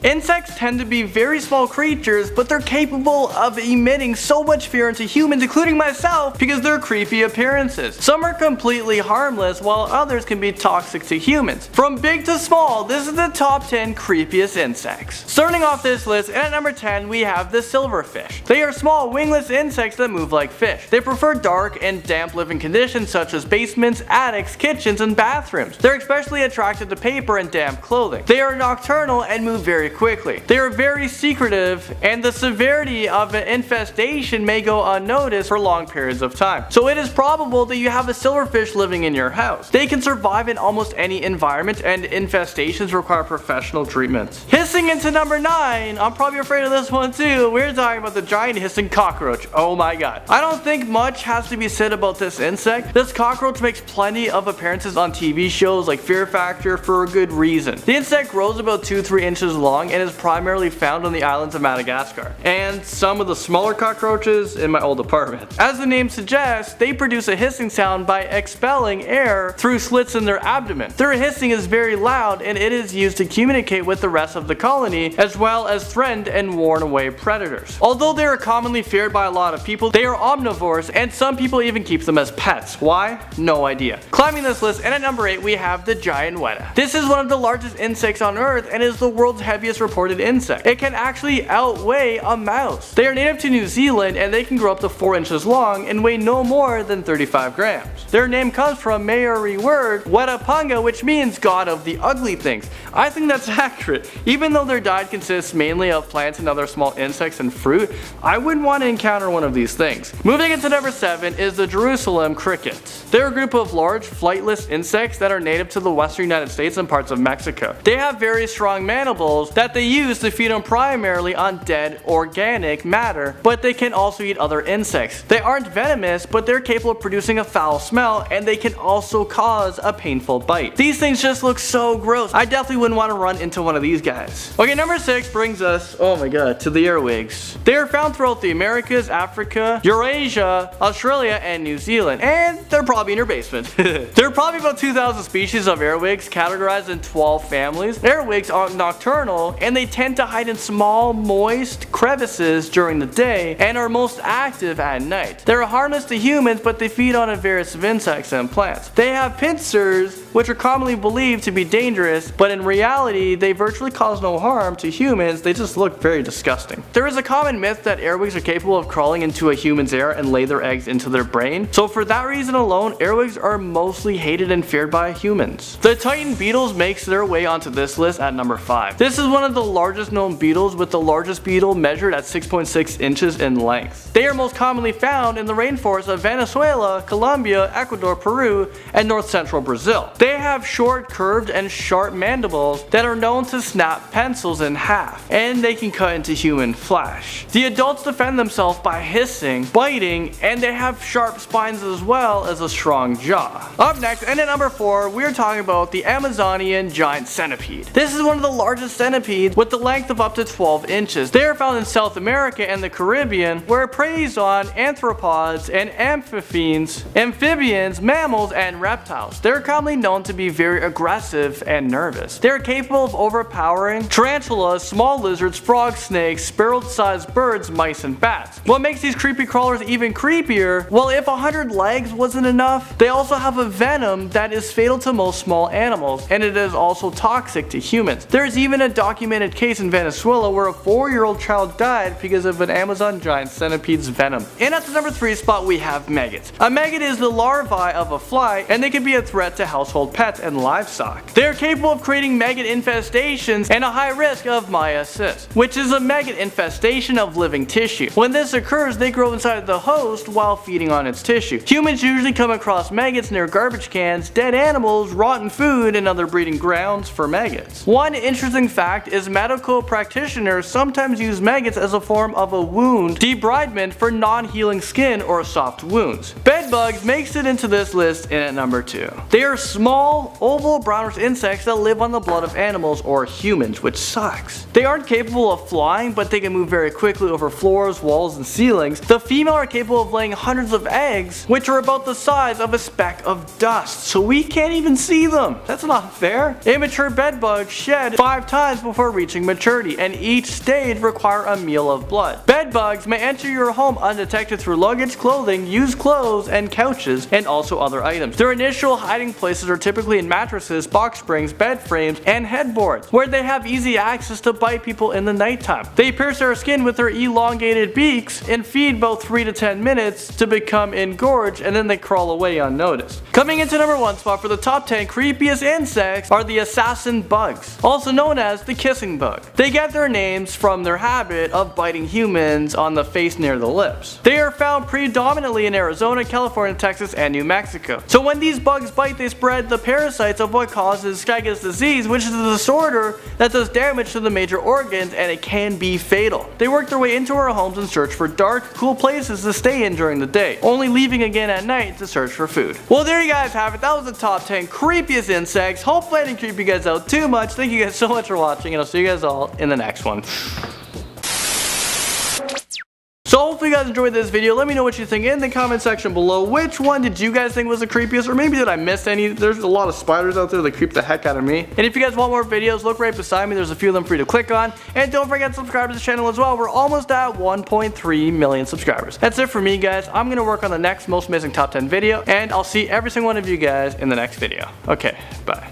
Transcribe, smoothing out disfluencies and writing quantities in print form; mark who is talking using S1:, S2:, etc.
S1: Insects tend to be very small creatures, but they're capable of emitting so much fear into humans, including myself, because of their creepy appearances. Some are completely harmless, while others can be toxic to humans. From big to small, this is the top 10 creepiest insects. Starting off this list, and at number 10 we have the silverfish. They are small wingless insects that move like fish. They prefer dark and damp living conditions such as basements, attics, kitchens, and bathrooms. They're especially attracted to paper and damp clothing. They are nocturnal and move very quickly. They are very secretive, and the severity of an infestation may go unnoticed for long periods of time. So it is probable that you have a silverfish living in your house. They can survive in almost any environment, and infestations require professional treatments. Hissing into number 9, I'm probably afraid of this one too. We're talking about the giant hissing cockroach. Oh my god. I don't think much has to be said about this insect. This cockroach makes plenty of appearances on TV shows like Fear Factor for a good reason. The insect grows about 2-3 inches long and is primarily found on the islands of Madagascar, and some of the smaller cockroaches in my old apartment. As the name suggests, they produce a hissing sound by expelling air through slits in their abdomen. Their hissing is very loud, and it is used to communicate with the rest of the colony, as well as threatened and warn away predators. Although they are commonly feared by a lot of people, they are omnivores, and some people even keep them as pets. Why? No idea. Climbing this list, and at number 8 we have the giant weta. This is one of the largest insects on Earth and is the world's heaviest reported insect. It can actually outweigh a mouse. They are native to New Zealand, and they can grow up to 4 inches long and weigh no more than 35 grams. Their name comes from Maori word Wetapunga, which means god of the ugly things. I think that's accurate. Even though their diet consists mainly of plants and other small insects and fruit, I wouldn't want to encounter one of these things. Moving into number 7 is the Jerusalem cricket. They're a group of large flightless insects that are native to the western United States and parts of Mexico. They have very strong mandibles that they use to feed on primarily on dead organic matter, but they can also eat other insects. They aren't venomous, but they're capable of producing a foul smell, and they can also cause a painful bite. These things just look so gross. I definitely wouldn't want to run into one of these guys. Okay, number 6 brings us, oh my god, to the earwigs. They are found throughout the Americas, Africa, Eurasia, Australia, and New Zealand, and they're probably in your basement. There are probably about 2,000 species of earwigs categorized in 12 families. Earwigs are nocturnal, and they tend to hide in small, moist crevices during the day and are most active at night. They're harmless to humans, but they feed on a variety of insects and plants. They have pincers, which are commonly believed to be dangerous, but in reality, they virtually cause no harm to humans. They just look very disgusting. There is a common myth that earwigs are capable of crawling into a human's ear and lay their eggs into their brain. So for that reason alone, earwigs are mostly hated and feared by humans. The Titan beetles makes their way onto this list at number 5. This is one of the largest known beetles, with the largest beetle measured at 6.6 inches in length. They are most commonly found in the rainforests of Venezuela, Colombia, Ecuador, Peru, and north central Brazil. They have short, curved, and sharp mandibles that are known to snap pencils in half, and they can cut into human flesh. The adults defend themselves by hissing, biting, and they have sharp spines as well as a strong jaw. Up next, and at number 4, we're talking about the Amazonian giant centipede. This is one of the largest centipedes with the length of up to 12 inches. They are found in South America and the Caribbean, where it preys on arthropods and amphibians, mammals, and reptiles. They're commonly known to be very aggressive and nervous. They are capable of overpowering tarantulas, small lizards, frog snakes, sparrow-sized birds, mice, and bats. What makes these creepy crawlers even creepier? Well, if 100 legs wasn't enough, they also have a venom that is fatal to most small animals, and it is also toxic to humans. There is even a documented case in Venezuela where a 4-year-old child died because of an Amazon giant centipede's venom. And at the number 3 spot we have maggots. A maggot is the larvae of a fly, and they can be a threat to household pets and livestock. They are capable of creating maggot infestations and a high risk of myiasis, which is a maggot infestation of living tissue. When this occurs, they grow inside the host while feeding on its tissue. Humans usually come across maggots near garbage cans, dead animals, rotten food, and other breeding grounds for maggots. One interesting fact is medical practitioners sometimes use maggots as a form of a wound debridement for non-healing skin or soft wounds. Bedbugs makes it into this list in at number 2. They are small small, oval, brownish insects that live on the blood of animals or humans, which sucks. They aren't capable of flying, but they can move very quickly over floors, walls, and ceilings. The female are capable of laying hundreds of eggs, which are about the size of a speck of dust, so we can't even see them. That's not fair. Immature bedbugs shed 5 times before reaching maturity, and each stage require a meal of blood. Bedbugs may enter your home undetected through luggage, clothing, used clothes, and couches, and also other items. Their initial hiding places are typically in mattresses, box springs, bed frames, and headboards, where they have easy access to bite people in the nighttime. They pierce their skin with their elongated beaks and feed about 3 to 10 minutes to become engorged, and then they crawl away unnoticed. Coming into number 1 spot for the top 10 creepiest insects are the assassin bugs, also known as the kissing bug. They get their names from their habit of biting humans on the face near the lips. They are found predominantly in Arizona, California, Texas, and New Mexico. So when these bugs bite, they spread the parasites of what causes Chagas disease, which is a disorder that does damage to the major organs, and it can be fatal. They work their way into our homes and search for dark, cool places to stay in during the day, only leaving again at night to search for food. Well, there you guys have it. That was the top 10 creepiest insects. Hopefully I didn't creep you guys out too much. Thank you guys so much for watching, and I'll see you guys all in the next one. So hopefully you guys enjoyed this video. Let me know what you think in the comment section below. Which one did you guys think was the creepiest, or maybe did I miss any? There's a lot of spiders out there that creep the heck out of me. And if you guys want more videos, look right beside me. There's a few of them for you to click on. And don't forget to subscribe to the channel as well. We're almost at 1.3 million subscribers. That's it for me, guys. I'm gonna work on the next most amazing top 10 video, and I'll see every single one of you guys in the next video. Okay, bye.